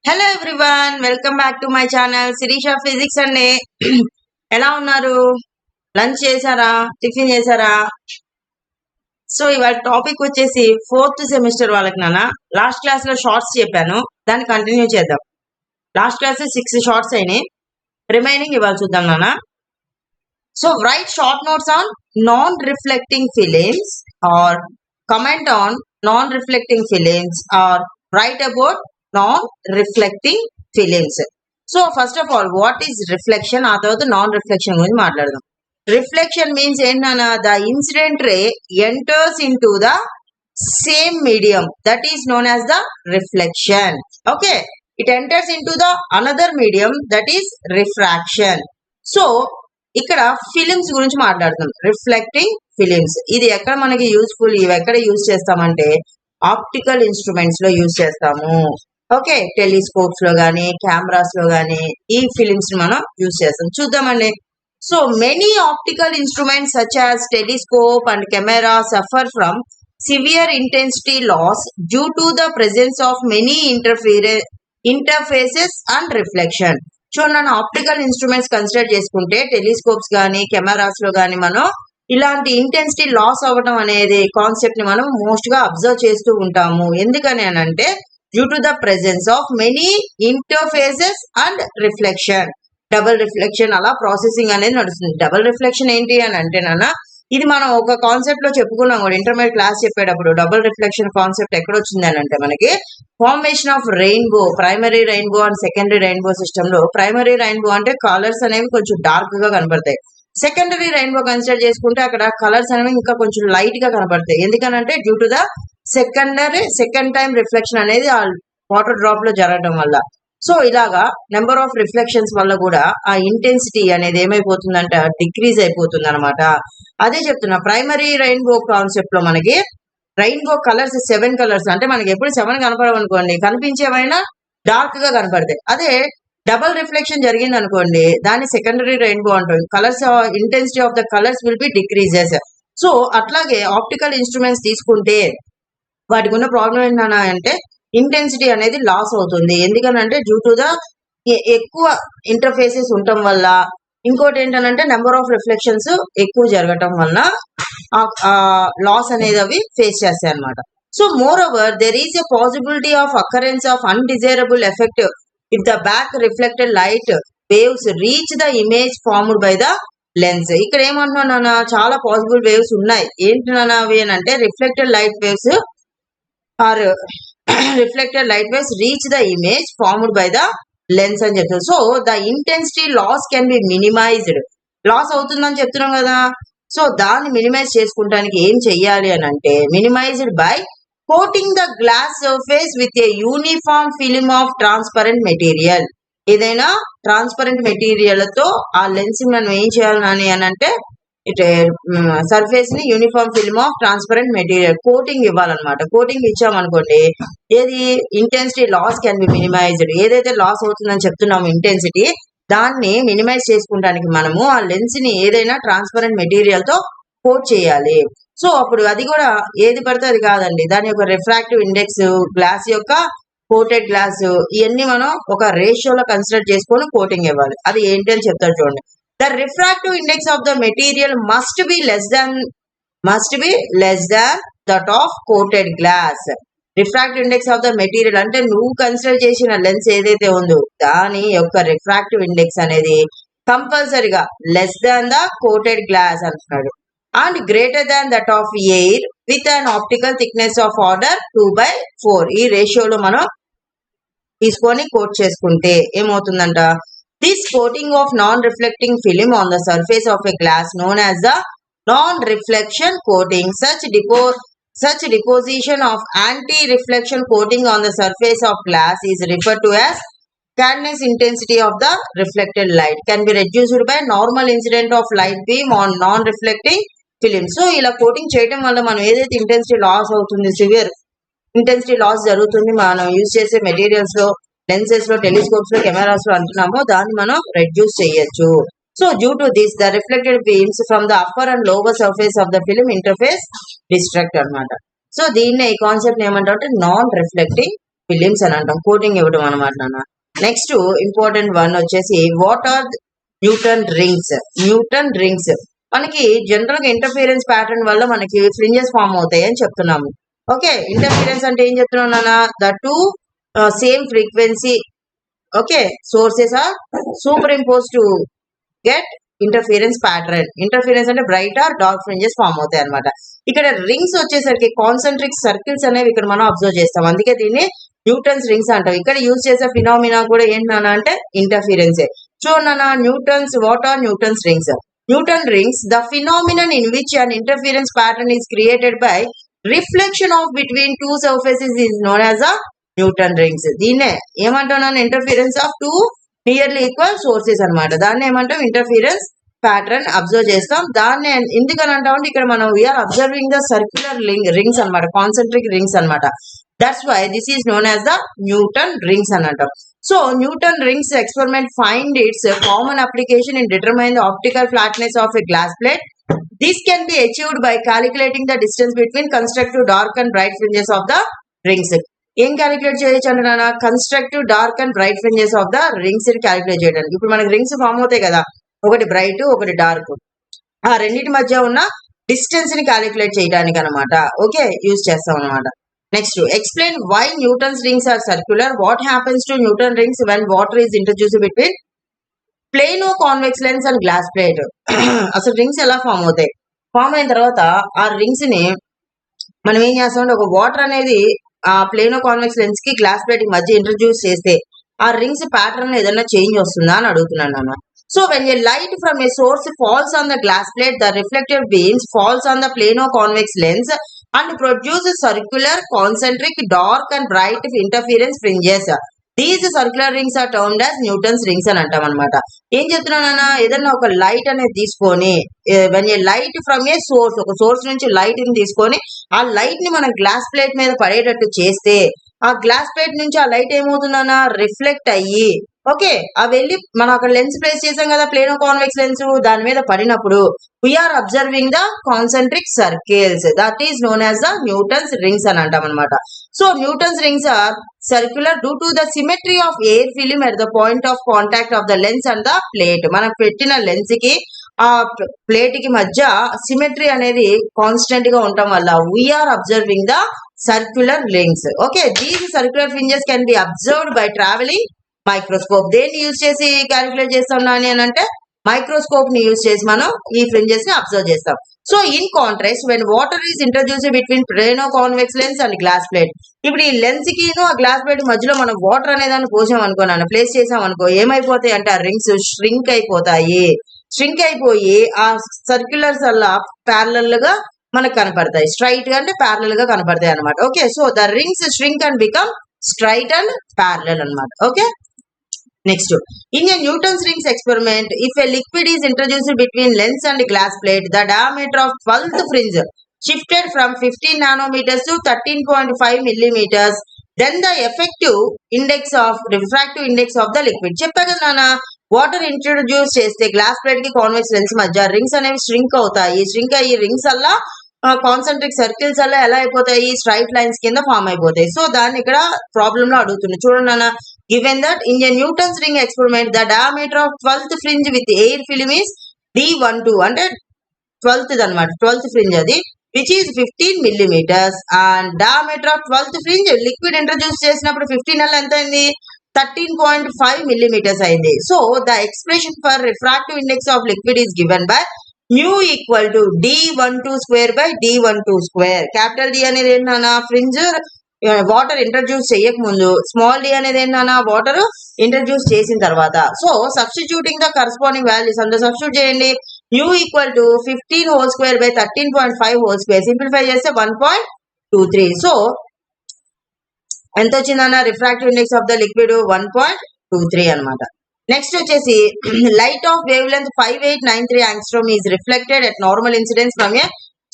Hello everyone, welcome back to my channel Sirisha physics అండి. ఎలా ఉన్నారు? లంచ్ చేశారా? టిఫిన్ చేశారా? సో ఇవాళ టాపిక్ వచ్చేసి 4th సెమిస్టర్ వాళ్ళకి నాన్న. లాస్ట్ క్లాస్ లో షార్ట్స్ చెప్పాను, దాన్ని కంటిన్యూ చేద్దాం. లాస్ట్ క్లాస్ 6 షార్ట్స్ అయినాయి, రిమైనింగ్ ఇవాళ చూద్దాం నాన్న. So write short notes on non-reflecting films or comment on non-reflecting films or write about non-reflecting films. So first of all, what is reflection? ఆ తర్వాత non-reflection గురించి మాట్లాడదాం. Reflection means ఏంటన్నా, the incident ray enters into the same medium, that is known as the reflection. Okay, it enters into the another medium, that is refraction. So ఇక్కడ films గురించి మాట్లాడుతాం. Reflecting films ఇది ఎక్కడ మనకి useful, ఇవి ఎక్కడ use చేస్తామంటే ఆప్టికల్ ఇన్స్ట్రుమెంట్స్ లో యూజ్ చేస్తాము. ఓకే, టెలిస్కోప్స్ లో గానీ కెమెరాస్ లో గానీ ఈ ఫిలిమ్స్ మనం యూజ్ చేస్తాం. చూద్దామండి. So many optical instruments such as telescope and camera suffer from severe intensity loss due to the presence of many interfaces and reflection. చూడండి, ఆప్టికల్ ఇన్స్ట్రుమెంట్స్ కన్సిడర్ చేసుకుంటే టెలిస్కోప్స్ కానీ కెమెరాస్ లో కానీ మనం ఇలాంటి ఇంటెన్సిటీ లాస్ అవ్వడం అనేది కాన్సెప్ట్ ని మనం మోస్ట్ గా అబ్జర్వ్ చేస్తూ ఉంటాము. ఎందుకని అని అంటే due to the presence of many interfaces and reflection. Double reflection అలా ప్రాసెసింగ్ అనేది నడుస్తుంది. డబుల్ రిఫ్లెక్షన్ ఏంటి అని అంటే నాన్న, ఇది మనం ఒక కాన్సెప్ట్ లో చెప్పుకున్నాం కూడా, ఇంటర్మీడియట్ క్లాస్ చెప్పేటప్పుడు. డబుల్ రిఫ్లెక్షన్ కాన్సెప్ట్ ఎక్కడ వచ్చింది అని అంటే మనకి formation of rainbow, primary rainbow and secondary rainbow system లో. ప్రైమరీ రెయిన్బో అంటే కలర్స్ అనేవి కొంచెం డార్క్ గా కనపడతాయి. సెకండరీ రెయిన్బో కన్సిడర్ చేసుకుంటే అక్కడ కలర్స్ అనేవి ఇంకా కొంచెం లైట్ గా కనపడతాయి. ఎందుకనంటే due to the second time reflection అనేది ఆ వాటర్ డ్రాప్ లో జరగడం వల్ల. సో ఇలాగా నెంబర్ ఆఫ్ రిఫ్లెక్షన్స్ వల్ల కూడా ఆ ఇంటెన్సిటీ అనేది ఏమైపోతుందంటే డిక్రీజ్ అయిపోతుంది అనమాట. అదే చెప్తున్నా, ప్రైమరీ రెయిన్బో కాన్సెప్ట్ లో మనకి రెయిన్బో కలర్స్ 7 కలర్స్, అంటే మనకి ఎప్పుడు 7 కనపడవు అనుకోండి, కనిపించేవైనా డార్క్ గా కనపడతాయి. అదే డబల్ రిఫ్లెక్షన్ జరిగింది అనుకోండి, దాన్ని సెకండరీ రెయిన్బో అంటాం. Colours intensity of the colours will be decreases. So అట్లాగే ఆప్టికల్ ఇన్స్ట్రుమెంట్స్ తీసుకుంటే వాటికి ఉన్న ప్రాబ్లం ఏంటన్నా అంటే ఇంటెన్సిటీ అనేది లాస్ అవుతుంది. ఎందుకనంటే డ్యూ టు ద ఎక్కువ ఇంటర్ఫేసెస్ ఉండటం వల్ల. ఇంకోటి ఏంటంటే నెంబర్ ఆఫ్ రిఫ్లెక్షన్స్ ఎక్కువ జరగటం వల్ల లాస్ అనేది అవి ఫేస్ చేస్తాయి అనమాట. So more over there is a possibility of occurrence of undesirable effect if the back reflected light waves reach the image formed by the lens. ఇక్కడ ఏమంటున్నా, చాలా పాసిబుల్ వేవ్స్ ఉన్నాయి. ఏంటన్నా అవి అని అంటే reflected light waves are reflected light waves reach the image formed by the lens అని చెప్తారు. So the intensity loss can be minimised. Loss అవుతుందని చెప్తున్నాం కదా, సో దాన్ని మినిమైజ్ చేసుకుంటానికి ఏం చెయ్యాలి అని అంటే minimised by coating the glass surface with a uniform film of transparent material. ఏదైనా ట్రాన్స్పరెంట్ మెటీరియల్ తో ఆ లెన్స్ మనం ఏం చేయాలని అని అంటే సర్ఫేస్ ని uniform film of transparent material coating ఇవ్వాలన్నమాట. కోటింగ్ ఇచ్చామనుకోండి, ఏది intensity loss can be minimized. ఏదైతే లాస్ అవుతుందని చెప్తున్నాము ఇంటెన్సిటీ, దాన్ని మినిమైజ్ చేసుకుంటానికి మనము ఆ లెన్స్ ని ఏదైనా ట్రాన్స్పరెంట్ మెటీరియల్ తో కోట్ చేయాలి. సో అప్పుడు అది కూడా ఏది పడితే అది కాదండి, దాని యొక్క రిఫ్రాక్టివ్ ఇండెక్స్, గ్లాస్ యొక్క కోటెడ్ గ్లాస్, ఇవన్నీ మనం ఒక రేషియోలో కన్సిడర్ చేసుకొని కోటింగ్ ఇవ్వాలి. అది ఏంటి అని చెప్తారు చూడండి. The refractive index of the material must be less than that of coated glass. Refractive index of the material అంటే నువ్వు కన్సిడర్ చేసిన లెన్స్ ఏదైతే ఉందో దాని యొక్క రిఫ్రాక్టివ్ ఇండెక్స్ అనేది కంపల్సరీగా less than the coated glass అంటున్నాడు. And greater than that of air with an optical thickness of order 2/4. ఈ రేషియోలో మనం తీసుకొని కోట్ చేసుకుంటే ఏమవుతుందంట, this coating of non-reflecting film on the surface of a glass known as the non-reflection coating. Such deposition of anti-reflection coating on the surface of glass is referred to as Cadence intensity of the reflected light can be reduced by normal incident of light beam on non-reflecting film. So ఇలా coating చేయడం వల్ల మనం ఏదైతే intensity loss అవుతుంది, severe intensity loss జరుగుతుంది మనం use చేసే materials లో, లెన్సెస్ లో, టెలిస్కోప్స్ లో, కెమెరాస్ లో అంటున్నామో దాన్ని మనం రెడ్యూస్ చేయొచ్చు. So due to this the reflected beams from the upper and lower surface of the film interface destruct అనమాట. సో దీన్నే ఈ కాన్సెప్ట్ ఏమంటారు అంటే నాన్ రిఫ్లెక్టింగ్ ఫిలిమ్స్ అని అంటాం, కోటింగ్ ఇవ్వడం అనమాట నాన్న. నెక్స్ట్ ఇంపార్టెంట్ వన్ వచ్చేసి వాట్ ఆర్ న్యూటన్ రింగ్స్ మనకి జనరల్ గా ఇంటర్ఫిరెన్స్ ప్యాటర్న్ వల్ల మనకి ఫ్రింజెస్ ఫామ్ అవుతాయి అని చెప్తున్నాము. ఓకే, ఇంటర్ఫిరెన్స్ అంటే ఏం చెప్తున్నాం నాన్న, the two same frequency okay sources are super impose to get interference pattern. Interference అంటే bright or dark fringes form అవుతాయి అనమాట. ఇక్కడ రింగ్స్ వచ్చేసరికి కాన్సెంట్రిక్ సర్కిల్స్ అనేవి ఇక్కడ మనం అబ్జర్వ్ చేస్తాం, అందుకే దీన్ని న్యూటన్స్ రింగ్స్ అంటాం. ఇక్కడ యూజ్ చేసే ఫినామినా కూడా ఏంటన్నా అంటే ఇంటర్ఫిరెన్సే. చూడన్నా Newton's what are Newton's rings. Newton rings the phenomenon in which an interference pattern is created by reflection of between two surfaces is known as a Newton rings. దీన్నే ఏమంటున్నాను, interference of two nearly equal sources అనమాట. దాన్ని ఏమంటాం interference pattern observe చేస్తాం. దాన్ని ఎందుకని అంటామంటే ఇక్కడ మనం we are observing the circular rings అనమాట, కాన్సెంట్రిక్ రింగ్స్ అనమాట. That's why this is known as the Newton rings అని అంటాం. So Newton rings experiment find its common application in determine the optical flatness of a glass plate. This can be achieved by calculating the distance between constructive dark and bright fringes of the rings. ఏం calculate చేయొచ్చు అంటే నాన్న, constructive dark and bright fringes of the rings calculate చేయడానికి. ఇప్పుడు మనకి rings form అవుతాయి కదా, ఒకటి బ్రైట్ ఒకటి డార్క్, ఆ రెండింటి మధ్య ఉన్న డిస్టెన్స్ ని క్యాలిక్యులేట్ చేయడానికి అనమాట. ఓకే, యూజ్ చేస్తాం అనమాట. Next explain why Newton's rings are circular. What happens to Newton rings when water is introduced between plano convex lens and glass plate. అసలు రింగ్స్ ఎలా ఫామ్ అవుతాయి, ఫామ్ అయిన తర్వాత ఆ రింగ్స్ ని మనం ఏం చేస్తామంటే ఒక వాటర్ అనేది ఆ ప్లేనో కాన్వెక్స్ లెన్స్ కి గ్లాస్ ప్లేట్ కి మధ్య ఇంట్రడ్యూస్ చేస్తే ఆ రింగ్స్ ప్యాటర్న్ లో ఏదైనా చేంజ్ వస్తుందా అని అడుగుతున్నాను నాన్న. So when a light from a source falls on the glass plate, the reflected beams falls on the plano convex lens and produce circular concentric dark and bright interference fringes. These circular rings are termed as Newton's rings అని అంటాం అనమాట. ఏం చెప్తున్నానన్నా, ఏదన్నా ఒక light అనేది తీసుకొని when a light from a source, ఒక source నుంచి లైట్ ని తీసుకొని ఆ లైట్ ని మనం గ్లాస్ ప్లేట్ మీద పడేటట్టు చేస్తే ఆ గ్లాస్ ప్లేట్ నుంచి ఆ లైట్ ఏమవుతుందన్నా రిఫ్లెక్ట్ అయ్యి ఓకే ఆ వెళ్ళి మనం అక్కడ లెన్స్ ప్లేస్ చేసాం కదా ప్లేనో కాన్వెక్స్ లెన్స్, దాని మీద పడినప్పుడు we are observing the concentric circles, that is known as the Newton's rings అని అంటాం అనమాట. So Newton's rings are circular due to the symmetry of air film at the point of contact of the lens and the plate. మనం పెట్టిన lens కి ఆ plate కి మధ్య symmetry అనేది కాన్స్టెంట్ గా ఉండటం వల్ల we are observing the circular rings. Okay, these circular fringes can be observed by travelling microscope. దేన్ని యూజ్ చేసి క్యాలిక్యులేట్ చేస్తాం నాని అని అంటే మైక్రోస్కోప్ ని యూజ్ చేసి మనం ఈ ఫ్రింజెస్ ని అబ్జర్వ్ చేస్తాం. So in contrast when water is introduced between plano convex lens and glass plate. ఇప్పుడు ఈ లెన్స్ కి ఆ గ్లాస్ ప్లేట్ మధ్యలో మనం వాటర్ అనే దాన్ని పోసాం అనుకోనాను, ప్లేస్ చేసాం అనుకో, ఏమైపోతాయి అంటే ఆ రింగ్స్ ష్రింక్ అయిపోతాయి. ష్రింక్ అయిపోయి ఆ సర్క్యులర్స్ అలా ప్యారలల్ గా మనకు కనపడతాయి, స్ట్రైట్ గా అంటే ప్యారలల్ గా కనపడతాయి అనమాట. Okay, so the rings shrink and become straight and parallel అనమాట. Okay, next, in a Newton's rings experiment, if a liquid is introduced between lens and glass plate, the diameter of 12th fringe shifted from 15 nanometers to 13.5 millimeters. Then the effective index of refractive index of the liquid. చెప్పా కదా నాన్న, water introduce చేస్తే glass plate కి convex lens మధ్య rings అనేవి shrink అవుతాయి. Shrink అయ్యి rings అలా కాన్సెంట్రిక్ సర్కిల్స్ అలా ఎలా అయిపోతాయి, స్ట్రైట్ లైన్స్ కింద ఫామ్ అయిపోతాయి. సో దాన్ని ఇక్కడ ప్రాబ్లమ్ లో అడుగుతుంది. చూడండి నాన్న, given that in a Newton's ring experiment the diameter of 12th fringe with air film is D12 అంటే 12th అనమాట, 12th fringe అది which is 15 millimeters and diameter of 12th fringe liquid introduce చేసినప్పుడు 15 అలా ఎంత అయింది, 13.5 millimeters అయింది. So the expression for refractive index of liquid is given by mu equal to D12 square by D12 square. Capital D అనేది ఏంటన్నా fringe water introduce చేయక ముందు, small D అనేది ఏంటన్నా వాటర్ ఇంట్రడ్యూస్ చేసిన తర్వాత. So substituting the corresponding values అందులో substitute చేయండి. New equal to 15 whole square by 13.5 whole square, simplify చేస్తే 1.23. సో ఎంత వచ్చిందన్న refractive index of the liquid 1.23 అనమాట. నెక్స్ట్ వచ్చేసి light of wave length 5893 angstrom is reflected at normal incidence from A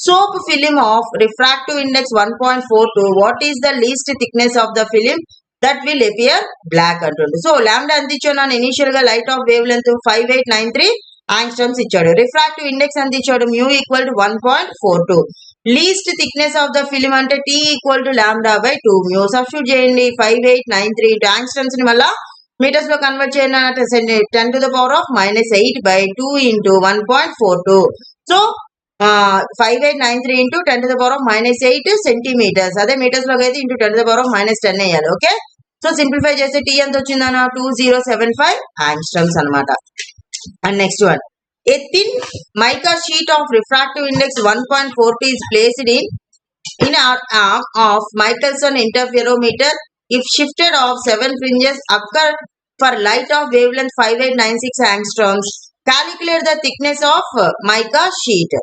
soap film of refractive index 1.42. what is the least thickness of the film that will appear black అంటుంది. So lambda ఎంత ఇచ్చాను initial గా light of wave length 5893 యాంగ్స్ట్రమ్స్ ఇచ్చాడు. Refractive index ఎంత ఇచ్చాడు, mu equal to 1.42. Least thickness of the film అంటే T equal to lambda by 2 mu. Substitute చేయండి. 5893 into యాంగ్స్ట్రమ్స్ ని మళ్ళా మీటర్స్ లో కన్వర్ట్ చేయండి అంటే 10⁻⁻8 by 2 into 1.42. So 5893 into 10⁻⁻8 centimetres. అదే మీటర్స్ లోకి అయితే ఇంటూ 10⁻�10 వేయాలి. ఓకే, సో సింప్లిఫై చేస్తే T ఎంత వచ్చిందన్న 2075 యాంగ్స్ట్రమ్స్ అనమాట. And next one, a thin mica sheet of refractive index 1.42 is placed in an arm of Michelson interferometer. If shifted of 7 fringes occur for light of wavelength 5896 angstroms, calculate the thickness of mica sheet.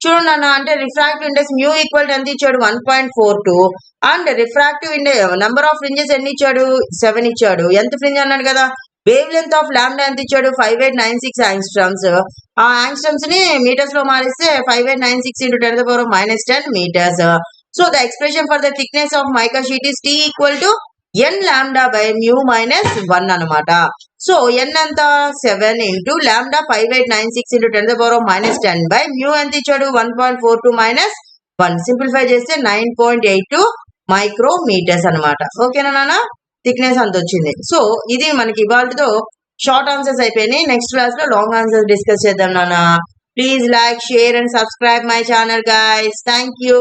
చూడండి అన్న, అంటే refractive index mu equal ఎంత ఇచ్చాడు 1.42 and refractive index number of fringes ఎన్ని ఇచ్చాడు 7 ఇచ్చాడు. ఎంత fringe అన్నాడు కదా. వేవ్ లెంత్ ఆఫ్ లాంబ్డా ఎంత ఇచ్చాడు 5896 యాంగ్స్ట్రమ్స్. ఆ యాంగ్స్ట్రమ్స్ ని మీటర్స్ లో మారిస్తే 5896 into 10⁻⁻10 metres. So the expression for the thickness of mica sheet is T equal to n lambda by mu minus 1 అనమాట. సో n ఎంత 7 into lambda 5896 into 10⁻⁻10 by mu ఎంత ఇచ్చాడు 1.42 మైనస్ 1. సింప్లిఫై చేస్తే 9.82 మైక్రోమీటర్స్ అనమాట. ఓకేనా నాన్న, థిక్నెస్ అంత వచ్చింది. సో ఇది మనకి ఇవాళతో షార్ట్ ఆన్సర్స్ అయిపోయినాయి. నెక్స్ట్ క్లాస్ లో లాంగ్ ఆన్సర్స్ డిస్కస్ చేద్దాం నాన్న. Please like, share and subscribe my channel guys. Thank you.